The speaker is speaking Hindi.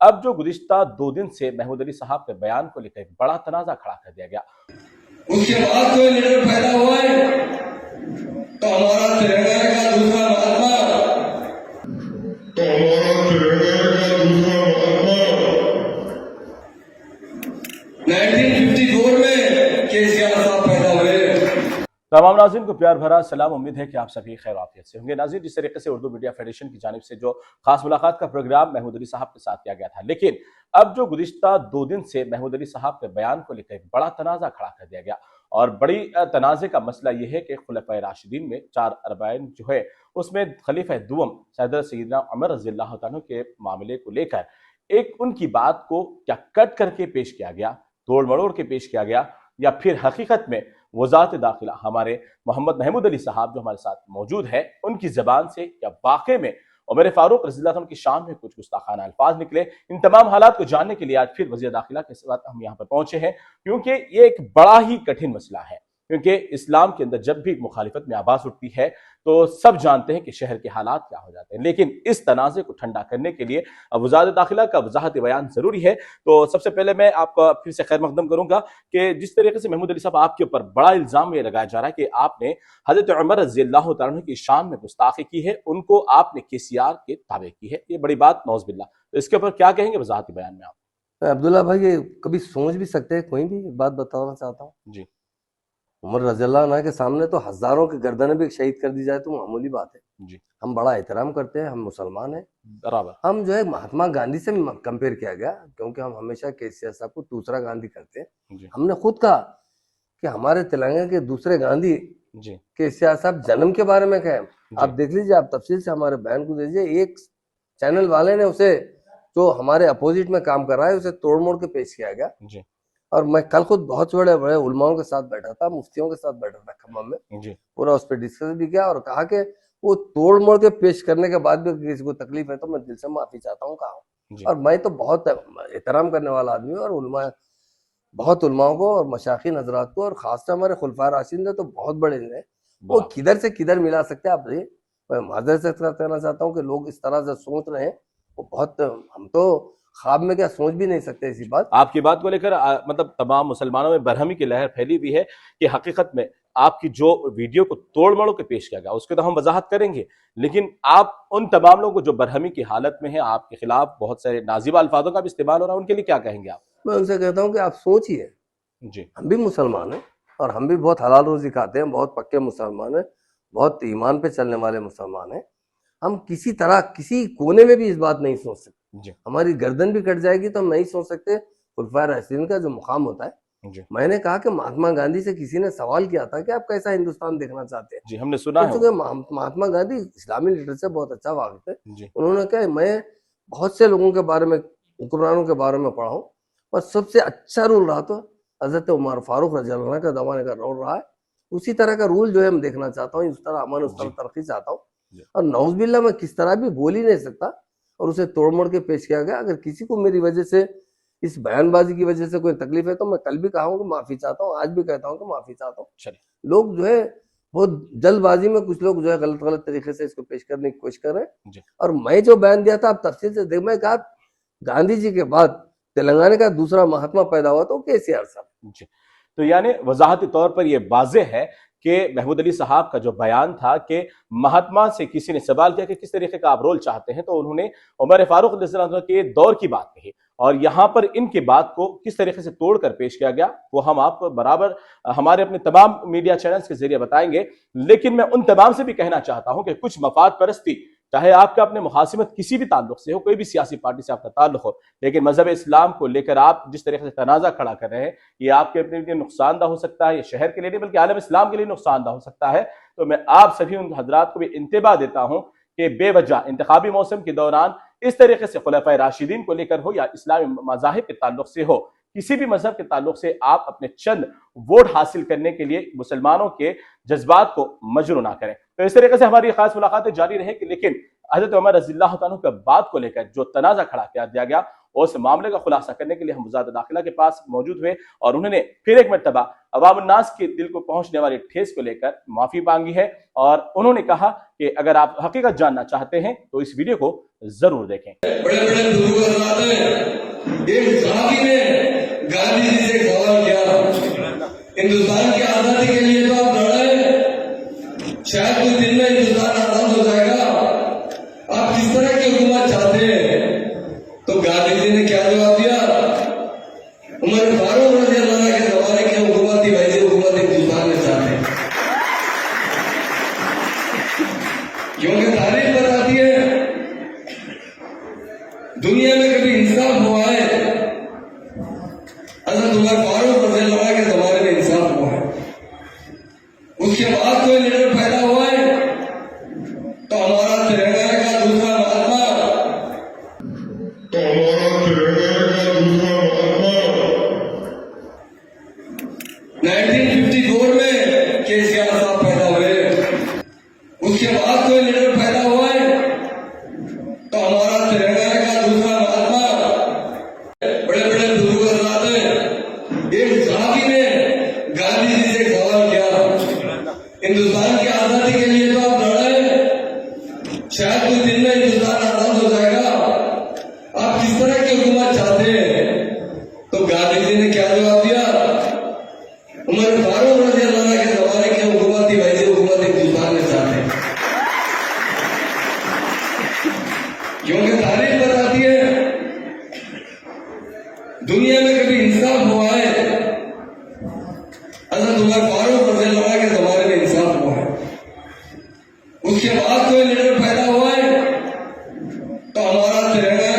अब जो गुज़िश्ता 2 दिन से महमूद अली साहब के बयान को लेकर एक बड़ा तनाज़ा खड़ा कर दिया गया। उसके बाद कोई लीडर पैदा हुआ है तो हमारा तेलंगाना का दूसरा महात्मा 1954 में केसीआर साहब पैदा हुए। तमाम नाज़रीन को प्यार भरा सलाम। उम्मीद है कि आप सभी खैर आफियत से होंगे। नाज़रीन, जिस तरीके से उर्दू मीडिया फेडरेशन की जानिब से जो खास मुलाकात का प्रोग्राम महमूद अली साहब के साथ किया गया था, लेकिन अब जो गुज़िश्ता 2 दिन से महमूद अली साहब के बयान को लेकर एक बड़ा तनाज़ा खड़ा कर दिया गया। और बड़ी तनाज़े का मसला यह है कि खुलफ़ाए राशिदीन में 4 अरबाइन जो है उसमें खलीफा दुवम हज़रत सैयदना उमर रज़ियल्लाहु तआला के मामले को लेकर एक उनकी बात को क्या कट करके पेश किया गया, तोड़ मरोड़ के पेश किया गया, या फिर हकीकत में वज़ारत दाखिला हमारे मोहम्मद महमूद अली साहब जो हमारे साथ मौजूद है उनकी ज़बान से या वाक़ई में उमर फारूक रज़ियल्लाहु अन्हु की शान में कुछ गुस्ताखाना अल्फाज निकले। इन तमाम हालात को जानने के लिए आज फिर वज़ीर दाखिला के साथ हम यहाँ पर पहुंचे हैं, क्योंकि ये एक बड़ा ही कठिन मसला है। क्योंकि इस्लाम के अंदर जब भी मुखालिफत में आवाज़ उठती है तो सब जानते हैं कि शहर के हालात क्या हो जाते हैं, लेकिन इस तनाज़े को ठंडा करने के लिए वज़ारत दाखिला का वज़ाहत बयान ज़रूरी है। तो सबसे पहले मैं आपका फिर से खैर मकदम करूंगा कि जिस तरीके से महमूद अली साहब आपके ऊपर बड़ा इल्ज़ाम ये लगाया जा रहा है कि आपने हज़रत उमर रज़ियल्लाहु तआला अन्हु की शान में गुस्ताखी की है, उनको आपने केसीआर के ताबे की है, ये बड़ी बात नौज़बिल्लाह। तो इसके ऊपर क्या कहेंगे वज़ाहत बयान में आप? अब्दुल्ला भाई, ये कभी सोच भी सकते हैं? कोई भी बात बताना चाहता हूँ। जी उमर रज़ियल्लाहु अन्हु के सामने तो हजारों की गर्दनें भी शहीद कर दी जाए तो मामूली बात है। जी हम बड़ा एहतराम करते हैं, हम मुसलमान हैं। बराबर। हम जो है महात्मा गांधी से कंपेयर किया गया, क्योंकि हम हमेशा केसीआर साहब को दूसरा गांधी करते हैं। जी हमने खुद कहा कि हमारे तेलंगाना के दूसरे गांधी जी केसीआर साहब जन्म के बारे में कहे। आप देख लीजिए, आप तफसील से हमारे बयान को दीजिए। एक चैनल वाले ने उसे, जो हमारे अपोजिट में काम कर रहा है, उसे तोड़ मोड़ के पेश किया गया। जी और मैं कल खुद बहुत बड़े बड़े उलमाओं के साथ बैठा था, मुफ्तियों के साथ बैठा था खम्मम में। जी पूरा उस पर डिस्कस भी किया और कहा कि वो तोड़ मोड़ के पेश करने के बाद भी किसी को तकलीफ है तो मैं दिल से माफी चाहता हूँ, कहा। जी और मैं तो बहुत एहतराम करने वाला आदमी हूँ, और उलमा, बहुत उलमाओं को और मशाइखीन हजरात को, और खासकर हमारे खुलफा राशिदीन तो बहुत बड़े हैं, वो किधर से किधर मिला सकते हैं। आप मैं माजरत से कहना चाहता हूँ कि लोग इस तरह से सोच रहे हैं, वो बहुत, हम तो ख्वाब में क्या सोच भी नहीं सकते ऐसी बात। आपकी बात को लेकर मतलब तमाम मुसलमानों में बरहमी की लहर फैली हुई है कि हकीकत में आपकी जो वीडियो को तोड़ मड़ोड़ के पेश किया गया उसके तो हम वजाहत करेंगे, लेकिन आप उन तमाम लोगों को जो बरहमी की हालत में है, आपके खिलाफ बहुत सारे नाजिबा अल्फाजों का भी इस्तेमाल हो रहा है, उनके लिए क्या कहेंगे आप? मैं उनसे कहता हूँ कि आप सोचिए, जी हम भी मुसलमान हैं और हम भी बहुत हलाल रोजी खाते हैं, बहुत पक्के मुसलमान हैं, बहुत ईमान पे चलने वाले मुसलमान हैं। हम किसी तरह किसी कोने में भी इस बात नहीं सोच सकते। जी हमारी गर्दन भी कट जाएगी तो हम नहीं सोच सकते खुलफाए राशिदीन का जो मुकाम होता है। जी मैंने कहा कि महात्मा गांधी से किसी ने सवाल किया था कि आप कैसा हिंदुस्तान देखना चाहते हैं। जी हमने सुना तो है चूंकि महात्मा गांधी इस्लामी लिटरेचर बहुत अच्छा वाकिफ है, जी उन्होंने कहा मैं बहुत से लोगों के बारे में, हुक्मरानों के बारे में पढ़ा हूँ, और सबसे अच्छा रूल रहा तो हजरत उमर फारूक रज़ियल्लाहु अन्हु का जमाने का रूल रहा है। उसी तरह का रूल जो है हम देखना चाहता हूँ, उस तरह अमन, उस तरह तरक्की चाहता हूँ। और नौज़बिल्लाह मैं किस तरह भी बोल ही नहीं सकता, और उसे तोड़ मोड़ के पेश किया गया। अगर किसी को मेरी वजह से, इस बयानबाजी की वजह से कोई तकलीफ है तो मैं कल भी कहा हूँ कि माफी चाहता हूँ, आज भी कहता हूँ कि माफी चाहता हूँ। चलिए। लोग जो है बहुत जल्दबाजी में, कुछ लोग जो है गलत गलत तरीके से इसको पेश करने की कोशिश कर रहे हैं। और मैं जो बयान दिया था, आप तफसील से देख, मैं कहा गांधी जी के बाद तेलंगाना का दूसरा महात्मा पैदा हुआ तो केसीआर साहब। जी तो यानी वजाहती तौर पर यह वाज़े है कि महमूद अली साहब का जो बयान था कि महात्मा से किसी ने सवाल किया कि किस तरीके का आप रोल चाहते हैं, तो उन्होंने उमर फारूक रज़ियल्लाहु अन्हु के दौर की बात कही, और यहाँ पर इनके बात को किस तरीके से तोड़कर पेश किया गया वो हम आपको बराबर हमारे अपने तमाम मीडिया चैनल्स के जरिए बताएंगे। लेकिन मैं उन तमाम से भी कहना चाहता हूं कि कुछ मफाद परस्ती, चाहे आपका अपने मुखासिमत किसी भी ताल्लुक से हो, कोई भी सियासी पार्टी से आपका ताल्लुक हो, लेकिन मजहब इस्लाम को लेकर आप जिस तरीके से तनाज़ा खड़ा कर रहे हैं, ये आपके अपने लिए नुकसानदा हो सकता है, ये शहर के लिए नहीं बल्कि आलम इस्लाम के लिए नुकसानदा हो सकता है। तो मैं आप सभी उन हजरात को भी इंतबाह देता हूं कि बेवजह इंतखाबी मौसम के दौरान इस तरीके से खुलफाए राशिदीन को लेकर हो या इस्लामी मज़ाहिब के ताल्लुक से हो, किसी भी मजहब के ताल्लुक से आप अपने चंद वोट हासिल करने के लिए मुसलमानों के जज्बात को मजरू ना करें। तो इस तरीके से हमारी खास मुलाकातें जारी रहेगी, लेकिन हजरत उमर रज़ियल्लाहु अन्हु की बात को लेकर जो तनाज़ा खड़ा कर दिया गया उस मामले का खुलासा करने के लिए हम वज़ारत दाखिला के पास मौजूद हुए और उन्होंने फिर एक मरतबा अवाम उन्नास के दिल को पहुंचने वाली ठेस को लेकर माफी मांगी है और उन्होंने कहा कि अगर आप हकीकत जानना चाहते हैं तो इस वीडियो को जरूर देखें। बड़े बड़े बुजुर्ग हजरात हैं, एक साहबी ने गांधी जी से सवाल किया, हिंदुस्तान की आजादी के लिए तो आप लड़े, शायद कुछ दिन में हिंदुस्तान आजाद हो जाएगा, आप किस तरह की हुकूमत चाहते हैं? तो गांधी जी ने क्या जवाब दिया? उमर फारूक रज़ी अल्लाह के जमाने की हुकूमत थी, वैसी हुकूमत हिंदुस्तान में चाहते हैं। क्योंकि तारीख बताती है दुनिया में कभी इंसाफ हुआ है, हज़रत उमर फारूक रज़ी अल्लाह के जमाने में इंसाफ हुआ है। उसके बाद कोई लीडर पैदा हुआ है तो हमारा तिरंगा का दूसरा महात्मा 1954 में केसीआर साहब पैदा हुए। उसके बाद कोई लीडर पैदा हुआ है तो हमारा तिरंगा का दूसरा महात्मा, बड़े बड़े बुजुर्ग हजरात हैं, एक साहबी ने गांधी जी से सवाल किया, हिंदुस्तान की आजादी के लिए तो आप लड़े, शायद कुछ दिन में हिंदुस्तान आजाद हो जाएगा, आप किस तरह की हुकूमत चाहते हैं? तो गांधी जी ने क्या जवाब दिया? उमर फारूक रज़ी अल्लाह के जमाने की हुकूमत थी, वैसी हुकूमत हिंदुस्तान में चाहते हैं। क्योंकि तारीख बताती है दुनिया में कभी इंसाफ हुआ है, हज़रत उमर फारूक रज़ी अल्लाह के जमाने में इंसाफ हुआ है। उसके बाद कोई लीडर पैदा हुआ है तो हमारा तिरंगा